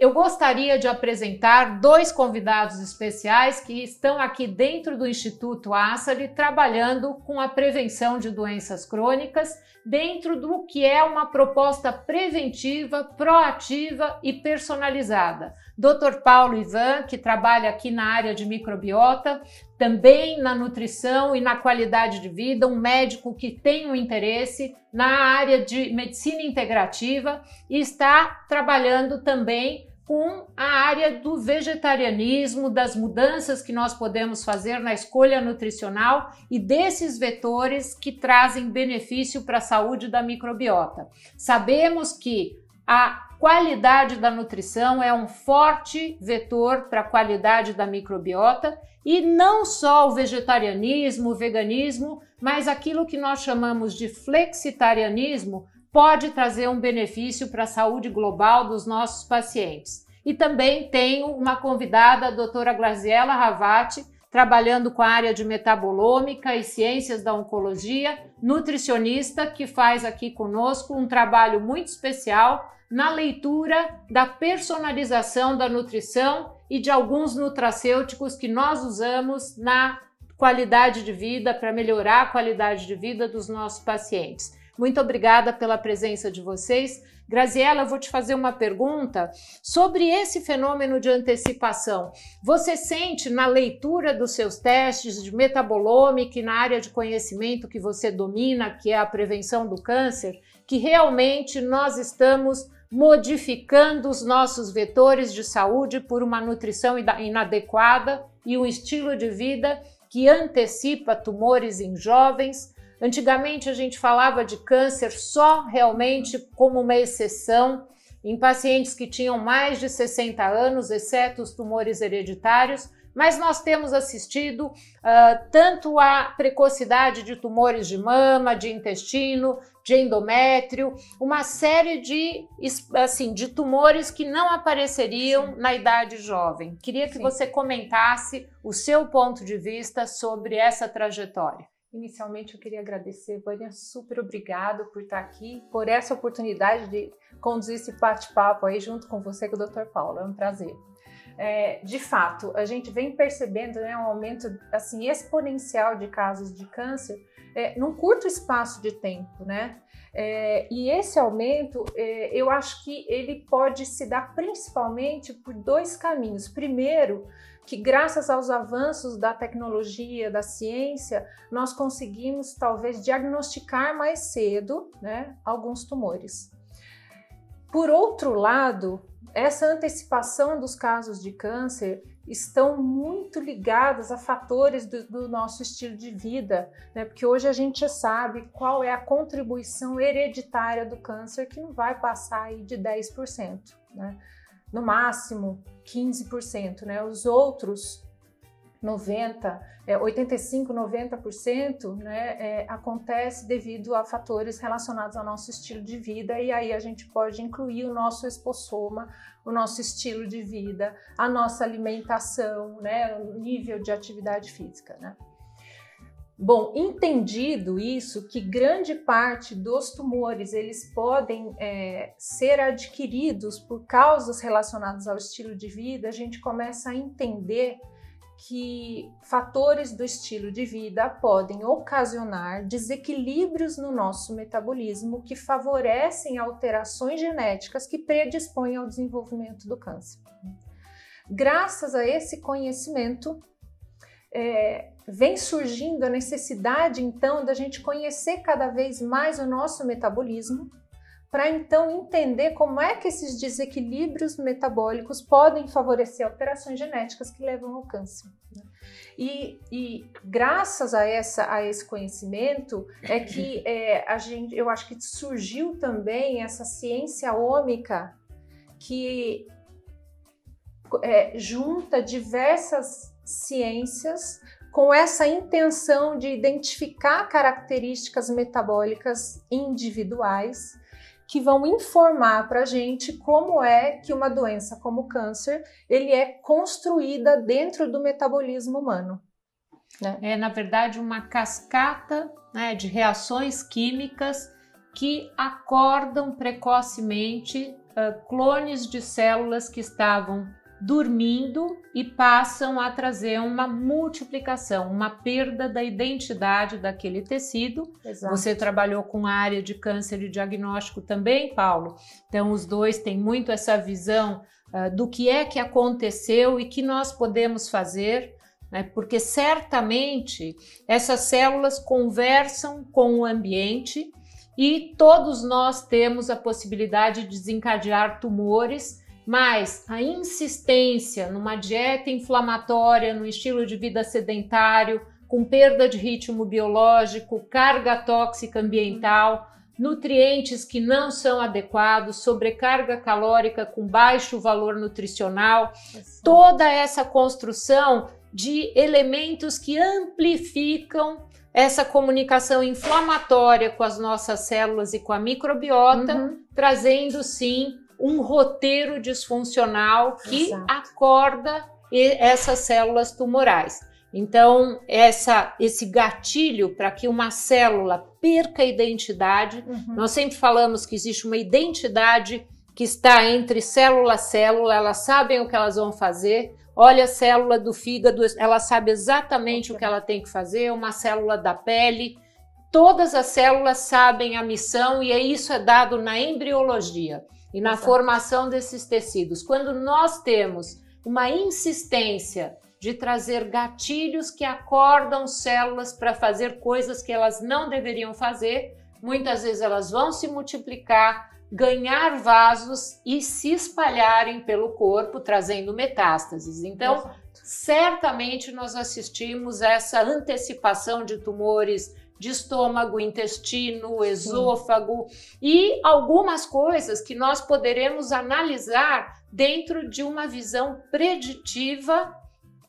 eu gostaria de apresentar dois convidados especiais que estão aqui dentro do Instituto Assali trabalhando com a prevenção de doenças crônicas dentro do que é uma proposta preventiva, proativa e personalizada. Dr. Paulo Ivan, que trabalha aqui na área de microbiota, também na nutrição e na qualidade de vida, um médico que tem um interesse na área de medicina integrativa e está trabalhando também com a área do vegetarianismo, das mudanças que nós podemos fazer na escolha nutricional e desses vetores que trazem benefício para a saúde da microbiota. Sabemos que a qualidade da nutrição é um forte vetor para a qualidade da microbiota e não só o vegetarianismo, o veganismo, mas aquilo que nós chamamos de flexitarianismo pode trazer um benefício para a saúde global dos nossos pacientes. E também tenho uma convidada, a doutora Graziela Ravati, trabalhando com a área de metabolômica e ciências da oncologia, nutricionista, que faz aqui conosco um trabalho muito especial na leitura da personalização da nutrição e de alguns nutracêuticos que nós usamos na qualidade de vida, para melhorar a qualidade de vida dos nossos pacientes. Muito obrigada pela presença de vocês. Graziela, eu vou te fazer uma pergunta sobre esse fenômeno de antecipação. Você sente na leitura dos seus testes de metabolômica e na área de conhecimento que você domina, que é a prevenção do câncer, que realmente nós estamos modificando os nossos vetores de saúde por uma nutrição inadequada e um estilo de vida que antecipa tumores em jovens? Antigamente a gente falava de câncer só realmente como uma exceção em pacientes que tinham mais de 60 anos, exceto os tumores hereditários, mas nós temos assistido tanto a precocidade de tumores de mama, de intestino, de endométrio, uma série de tumores que não apareceriam na idade jovem. Queria que você comentasse o seu ponto de vista sobre essa trajetória. Inicialmente eu queria agradecer, Vânia, super obrigado por estar aqui, por essa oportunidade de conduzir esse bate-papo aí junto com você e com o Dr. Paulo, é um prazer. De fato, a gente vem percebendo, né, um aumento assim, exponencial de casos de câncer num curto espaço de tempo, né? E esse aumento, eu acho que ele pode se dar principalmente por dois caminhos. Primeiro, que graças aos avanços da tecnologia, da ciência, nós conseguimos talvez diagnosticar mais cedo, né, alguns tumores. Por outro lado, essa antecipação dos casos de câncer estão muito ligadas a fatores do nosso estilo de vida, né? Porque hoje a gente sabe qual é a contribuição hereditária do câncer, que não vai passar aí de 10%, né? No máximo 15%, né? Os outros 85, 90%, né, acontece devido a fatores relacionados ao nosso estilo de vida, e aí a gente pode incluir o nosso espossoma, o nosso estilo de vida, a nossa alimentação, né, o nível de atividade física, né? Bom, entendido isso, que grande parte dos tumores eles podem ser adquiridos por causas relacionadas ao estilo de vida, a gente começa a entender que fatores do estilo de vida podem ocasionar desequilíbrios no nosso metabolismo que favorecem alterações genéticas que predispõem ao desenvolvimento do câncer. Graças a esse conhecimento, vem surgindo a necessidade, então, da gente conhecer cada vez mais o nosso metabolismo, para então entender como é que esses desequilíbrios metabólicos podem favorecer alterações genéticas que levam ao câncer. E graças a esse conhecimento é que eu acho que surgiu também essa ciência ômica que junta diversas ciências com essa intenção de identificar características metabólicas individuais que vão informar para a gente como é que uma doença como o câncer ele é construída dentro do metabolismo humano, né? É, na verdade, uma cascata, né, de reações químicas que acordam precocemente clones de células que estavam dormindo e passam a trazer uma multiplicação, uma perda da identidade daquele tecido. Exato. Você trabalhou com a área de câncer e diagnóstico também, Paulo? Então, os dois têm muito essa visão do que é que aconteceu e que nós podemos fazer, né? Porque certamente essas células conversam com o ambiente e todos nós temos a possibilidade de desencadear tumores, mas a insistência numa dieta inflamatória, num estilo de vida sedentário, com perda de ritmo biológico, carga tóxica ambiental, nutrientes que não são adequados, sobrecarga calórica com baixo valor nutricional, toda essa construção de elementos que amplificam essa comunicação inflamatória com as nossas células e com a microbiota, trazendo sim um roteiro disfuncional que acorda essas células tumorais. Então, esse gatilho para que uma célula perca a identidade, nós sempre falamos que existe uma identidade que está entre célula a célula, elas sabem o que elas vão fazer. Olha a célula do fígado, ela sabe exatamente o que ela tem que fazer, uma célula da pele. Todas as células sabem a missão e isso é dado na embriologia e na formação desses tecidos. Quando nós temos uma insistência de trazer gatilhos que acordam células para fazer coisas que elas não deveriam fazer, muitas vezes elas vão se multiplicar, ganhar vasos e se espalharem pelo corpo, trazendo metástases. Então, certamente nós assistimos essa antecipação de tumores de estômago, intestino, esôfago e algumas coisas que nós poderemos analisar dentro de uma visão preditiva,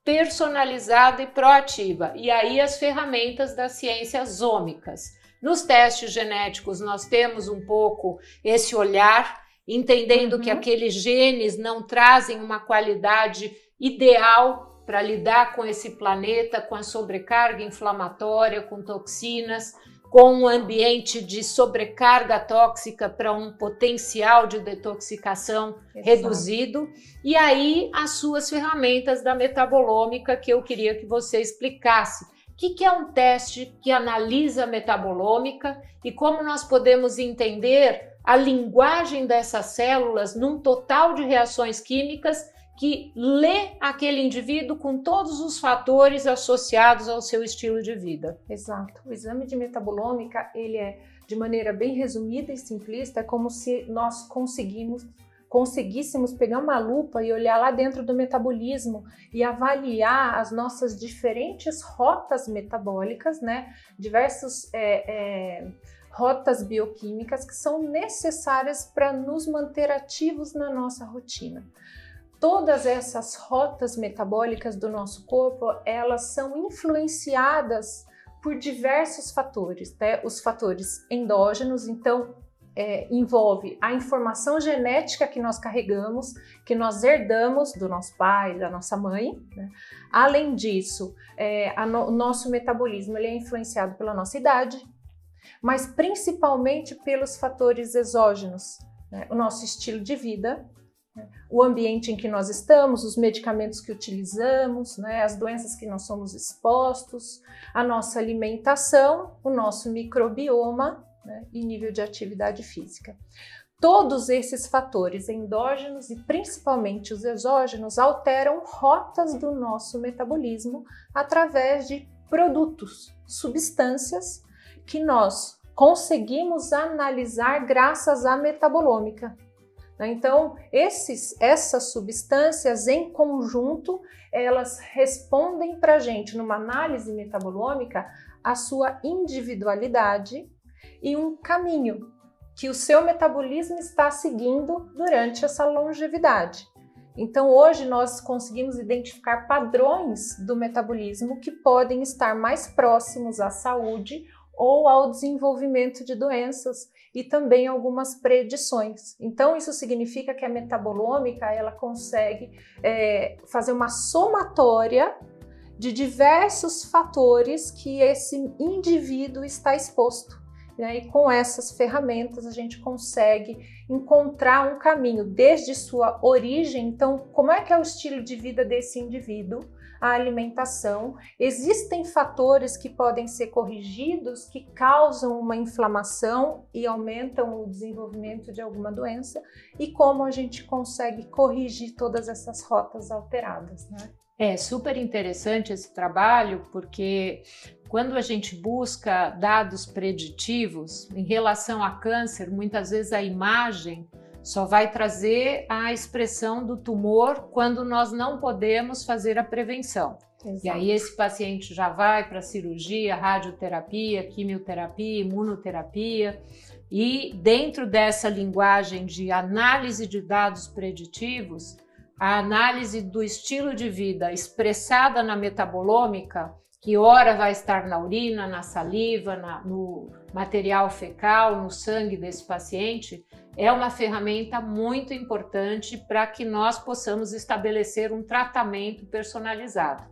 personalizada e proativa. E aí as ferramentas das ciências ômicas. Nos testes genéticos nós temos um pouco esse olhar, entendendo que aqueles genes não trazem uma qualidade ideal para lidar com esse planeta, com a sobrecarga inflamatória, com toxinas, com um ambiente de sobrecarga tóxica para um potencial de detoxicação reduzido. E aí as suas ferramentas da metabolômica que eu queria que você explicasse. O que é um teste que analisa a metabolômica e como nós podemos entender a linguagem dessas células num total de reações químicas que lê aquele indivíduo com todos os fatores associados ao seu estilo de vida? Exato. O exame de metabolômica, ele é, de maneira bem resumida e simplista, é como se nós conseguíssemos pegar uma lupa e olhar lá dentro do metabolismo e avaliar as nossas diferentes rotas metabólicas, né? Diversas rotas bioquímicas que são necessárias para nos manter ativos na nossa rotina. Todas essas rotas metabólicas do nosso corpo, elas são influenciadas por diversos fatores, né? Os fatores endógenos, então, envolve a informação genética que nós carregamos, que nós herdamos do nosso pai, da nossa mãe, né? Além disso, o nosso metabolismo ele é influenciado pela nossa idade, mas principalmente pelos fatores exógenos, né? O nosso estilo de vida, o ambiente em que nós estamos, os medicamentos que utilizamos, né, as doenças que nós somos expostos, a nossa alimentação, o nosso microbioma, né, e nível de atividade física. Todos esses fatores endógenos e principalmente os exógenos alteram rotas do nosso metabolismo através de produtos, substâncias que nós conseguimos analisar graças à metabolômica. Então, essas substâncias em conjunto, elas respondem para a gente, numa análise metabolômica, a sua individualidade e um caminho que o seu metabolismo está seguindo durante essa longevidade. Então, hoje nós conseguimos identificar padrões do metabolismo que podem estar mais próximos à saúde ou ao desenvolvimento de doenças e também algumas predições. Então, isso significa que a metabolômica ela consegue fazer uma somatória de diversos fatores que esse indivíduo está exposto. né? E com essas ferramentas a gente consegue encontrar um caminho desde sua origem. Então, como é que é o estilo de vida desse indivíduo? A alimentação. Existem fatores que podem ser corrigidos que causam uma inflamação e aumentam o desenvolvimento de alguma doença, e como a gente consegue corrigir todas essas rotas alteradas, né? É super interessante esse trabalho, porque quando a gente busca dados preditivos em relação a câncer, muitas vezes a imagem só vai trazer a expressão do tumor quando nós não podemos fazer a prevenção. Exato. E aí esse paciente já vai para cirurgia, radioterapia, quimioterapia, imunoterapia, e dentro dessa linguagem de análise de dados preditivos, a análise do estilo de vida expressada na metabolômica, que ora vai estar na urina, na saliva, no material fecal, no sangue desse paciente, é uma ferramenta muito importante para que nós possamos estabelecer um tratamento personalizado.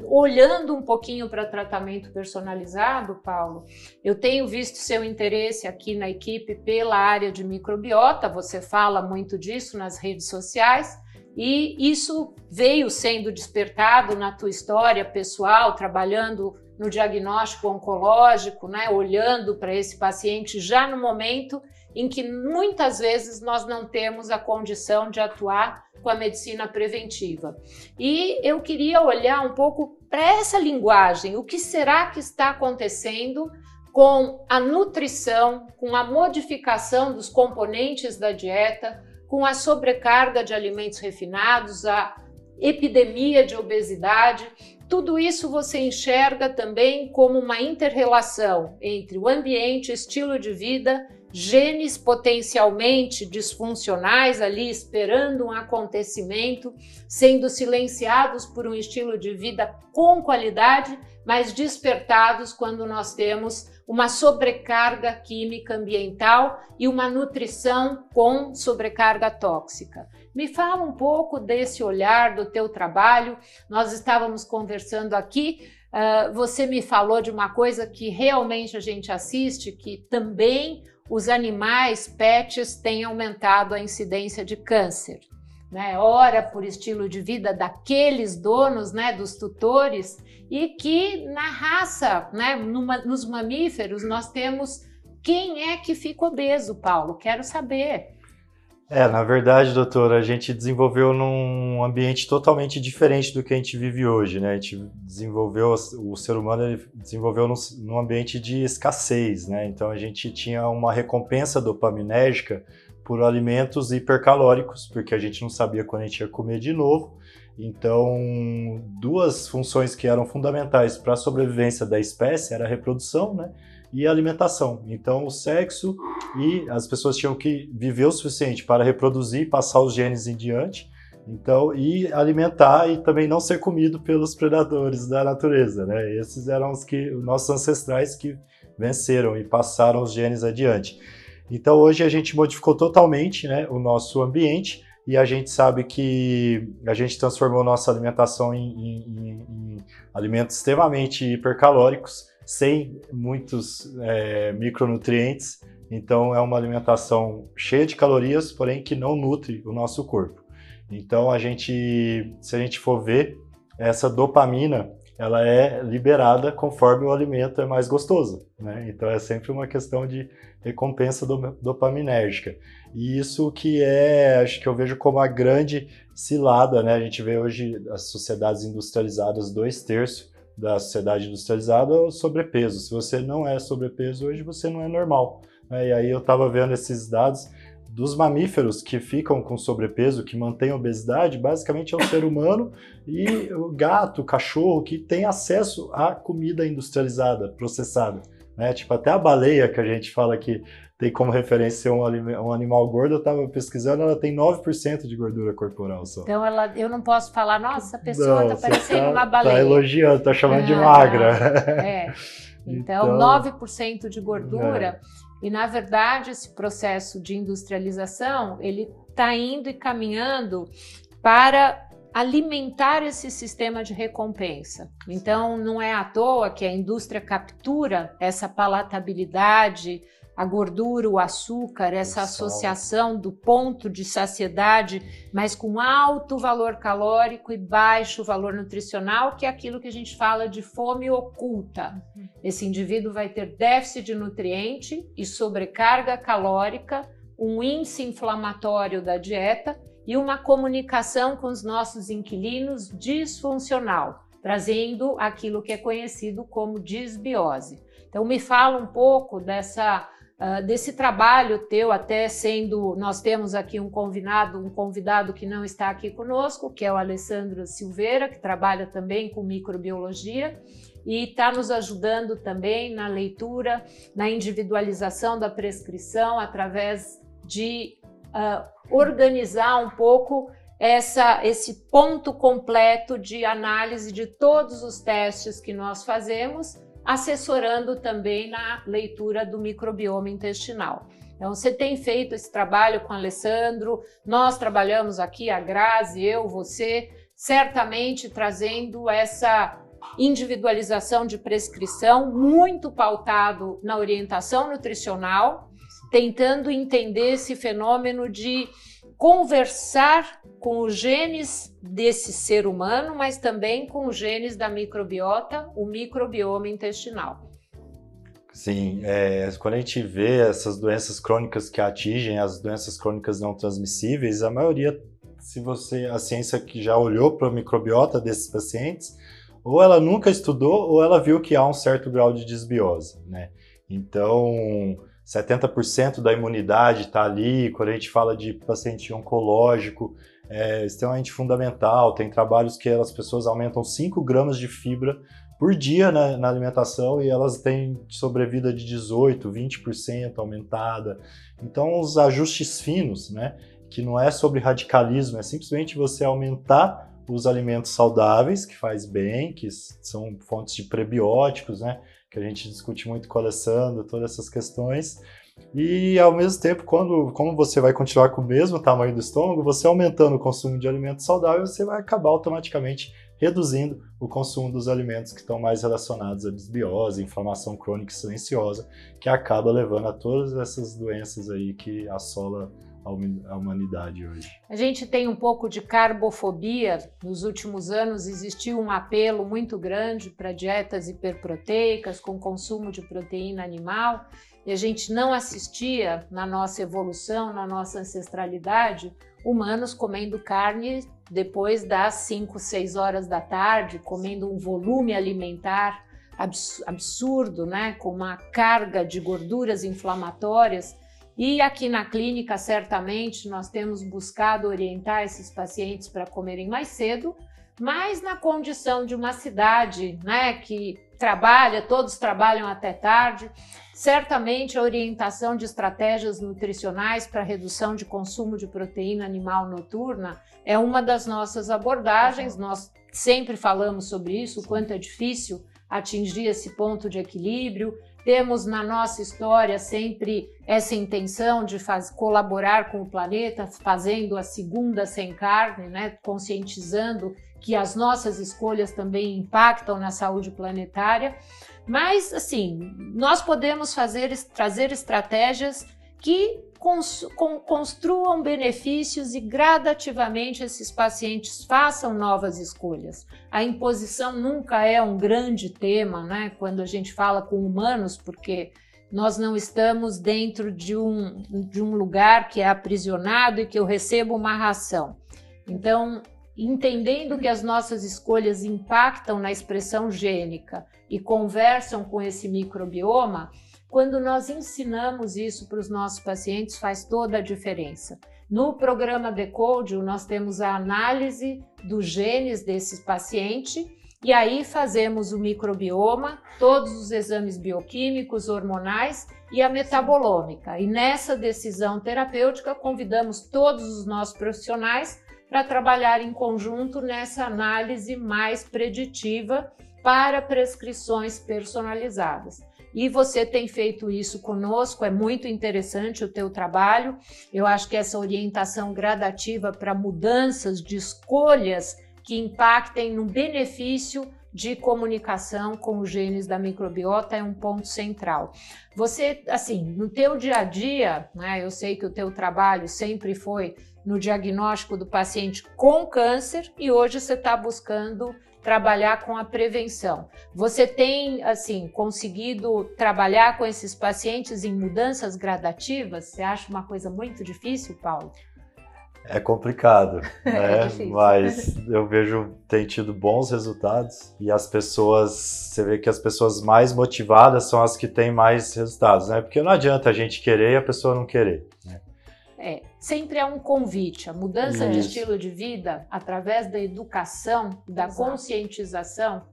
Olhando um pouquinho para tratamento personalizado, Paulo, eu tenho visto seu interesse aqui na equipe pela área de microbiota, você fala muito disso nas redes sociais, e isso veio sendo despertado na tua história pessoal, trabalhando no diagnóstico oncológico, né, olhando para esse paciente já no momento em que muitas vezes nós não temos a condição de atuar com a medicina preventiva. E eu queria olhar um pouco para essa linguagem, o que será que está acontecendo com a nutrição, com a modificação dos componentes da dieta, com a sobrecarga de alimentos refinados, a epidemia de obesidade. Tudo isso você enxerga também como uma inter-relação entre o ambiente, estilo de vida, genes potencialmente disfuncionais ali esperando um acontecimento, sendo silenciados por um estilo de vida com qualidade, mas despertados quando nós temos uma sobrecarga química ambiental e uma nutrição com sobrecarga tóxica. Me fala um pouco desse olhar do teu trabalho. Nós estávamos conversando aqui, você me falou de uma coisa que realmente a gente assiste, que também os animais pets têm aumentado a incidência de câncer, né? Ora por estilo de vida daqueles donos, né, dos tutores, e que na raça, né, nos mamíferos, nós temos quem é que fica obeso, Paulo? Quero saber. Na verdade, doutora, a gente desenvolveu num ambiente totalmente diferente do que a gente vive hoje, né? A gente desenvolveu, o ser humano ele desenvolveu num ambiente de escassez, né? Então a gente tinha uma recompensa dopaminérgica por alimentos hipercalóricos, porque a gente não sabia quando a gente ia comer de novo. Então, duas funções que eram fundamentais para a sobrevivência da espécie era a reprodução, né, e a alimentação. Então, o sexo, e as pessoas tinham que viver o suficiente para reproduzir e passar os genes em diante, então, e alimentar e também não ser comido pelos predadores da natureza, né? Esses eram os nossos ancestrais que venceram e passaram os genes adiante. Então, hoje a gente modificou totalmente, né, o nosso ambiente, e a gente sabe que a gente transformou nossa alimentação em alimentos extremamente hipercalóricos, sem muitos micronutrientes. Então é uma alimentação cheia de calorias, porém que não nutre o nosso corpo. Então se a gente for ver, essa dopamina, ela é liberada conforme o alimento é mais gostoso, né? Então é sempre uma questão de recompensa dopaminérgica. E isso que acho que eu vejo como a grande cilada, né? A gente vê hoje as sociedades industrializadas, 2/3 da sociedade industrializada é o sobrepeso. Se você não é sobrepeso hoje, você não é normal, né? E aí eu estava vendo esses dados dos mamíferos que ficam com sobrepeso, que mantêm obesidade, basicamente é o ser humano e o gato, o cachorro, que tem acesso à comida industrializada, processada, né? Tipo, até a baleia, que a gente fala que tem como referência um animal gordo, eu estava pesquisando, ela tem 9% de gordura corporal só. Então eu não posso falar, nossa, a pessoa está parecendo uma baleia. Está elogiando, está chamando de magra. Então 9% de gordura. E, na verdade, esse processo de industrialização, ele está indo e caminhando para alimentar esse sistema de recompensa. Então, não é à toa que a indústria captura essa palatabilidade, a gordura, o açúcar, essa associação do ponto de saciedade, mas com alto valor calórico e baixo valor nutricional, que é aquilo que a gente fala de fome oculta. Esse indivíduo vai ter déficit de nutriente e sobrecarga calórica, um índice inflamatório da dieta e uma comunicação com os nossos inquilinos disfuncional, trazendo aquilo que é conhecido como disbiose. Então, me fala um pouco desse trabalho teu, até sendo, nós temos aqui um convidado que não está aqui conosco, que é o Alessandro Silveira, que trabalha também com microbiologia e está nos ajudando também na leitura, na individualização da prescrição, através de organizar um pouco esse ponto completo de análise de todos os testes que nós fazemos, assessorando também na leitura do microbioma intestinal. Então, você tem feito esse trabalho com o Alessandro, nós trabalhamos aqui, a Grazi, eu, você, certamente trazendo essa individualização de prescrição, muito pautado na orientação nutricional, tentando entender esse fenômeno de conversar com os genes desse ser humano, mas também com os genes da microbiota, o microbioma intestinal. Sim, quando a gente vê essas doenças crônicas que atingem as doenças crônicas não transmissíveis, a maioria, a ciência que já olhou para a microbiota desses pacientes, ou ela nunca estudou, ou ela viu que há um certo grau de disbiose, né? Então, 70% da imunidade está ali. Quando a gente fala de paciente oncológico, é extremamente fundamental. Tem trabalhos que as pessoas aumentam 5 gramas de fibra por dia na alimentação e elas têm sobrevida de 18%, 20% aumentada. Então, os ajustes finos, né, que não é sobre radicalismo, é simplesmente você aumentar os alimentos saudáveis, que faz bem, que são fontes de prebióticos, né, que a gente discute muito com o Alessandro, todas essas questões. E, ao mesmo tempo, como você vai continuar com o mesmo tamanho do estômago, você aumentando o consumo de alimentos saudáveis, você vai acabar automaticamente reduzindo o consumo dos alimentos que estão mais relacionados à disbiose, inflamação crônica e silenciosa, que acaba levando a todas essas doenças aí que assolam a humanidade hoje. A gente tem um pouco de carbofobia. Nos últimos anos existiu um apelo muito grande para dietas hiperproteicas com consumo de proteína animal e a gente não assistia na nossa evolução, na nossa ancestralidade, humanos comendo carne depois das 5, 6 horas da tarde, comendo um volume alimentar absurdo, né? Com uma carga de gorduras inflamatórias. E aqui na clínica, certamente, nós temos buscado orientar esses pacientes para comerem mais cedo, mas na condição de uma cidade, né, que todos trabalham até tarde, certamente a orientação de estratégias nutricionais para redução de consumo de proteína animal noturna é uma das nossas abordagens. Nós sempre falamos sobre isso, o quanto é difícil atingir esse ponto de equilíbrio. Temos na nossa história sempre essa intenção de colaborar com o planeta, fazendo a segunda sem carne, né? Conscientizando que as nossas escolhas também impactam na saúde planetária. Mas, assim, nós podemos trazer estratégias que construam benefícios e gradativamente esses pacientes façam novas escolhas. A imposição nunca é um grande tema, né, quando a gente fala com humanos, porque nós não estamos dentro de um lugar que é aprisionado e que eu recebo uma ração. Então, entendendo que as nossas escolhas impactam na expressão gênica e conversam com esse microbioma, quando nós ensinamos isso para os nossos pacientes, faz toda a diferença. No programa Decode, nós temos a análise dos genes desse paciente e aí fazemos o microbioma, todos os exames bioquímicos, hormonais e a metabolômica. E nessa decisão terapêutica, convidamos todos os nossos profissionais para trabalhar em conjunto nessa análise mais preditiva para prescrições personalizadas. E você tem feito isso conosco, é muito interessante o teu trabalho. Eu acho que essa orientação gradativa para mudanças de escolhas que impactem no benefício de comunicação com os genes da microbiota, é um ponto central. Você, assim, no teu dia a dia, né, eu sei que o teu trabalho sempre foi no diagnóstico do paciente com câncer e hoje você está buscando trabalhar com a prevenção. Você tem, assim, conseguido trabalhar com esses pacientes em mudanças gradativas? Você acha uma coisa muito difícil, Paulo? É complicado, né? É difícil. Mas eu vejo tem tido bons resultados e as pessoas, você vê que as pessoas mais motivadas são as que têm mais resultados, né? Porque não adianta a gente querer e a pessoa não querer, né? Sempre é um convite. A mudança de Isso. estilo de vida, através da educação, da Exato. conscientização,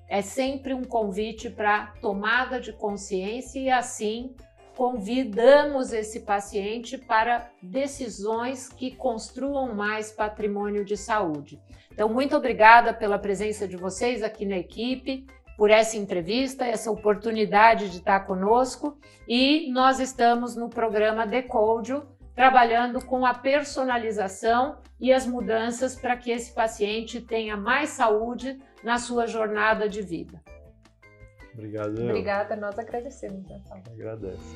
é sempre um convite para tomada de consciência e assim convidamos esse paciente para decisões que construam mais patrimônio de saúde. Então, muito obrigada pela presença de vocês aqui na equipe, por essa entrevista, essa oportunidade de estar conosco, e nós estamos no programa Decode, trabalhando com a personalização e as mudanças para que esse paciente tenha mais saúde na sua jornada de vida. Obrigado. Obrigada, nós agradecemos, né, Paulo? Agradeço.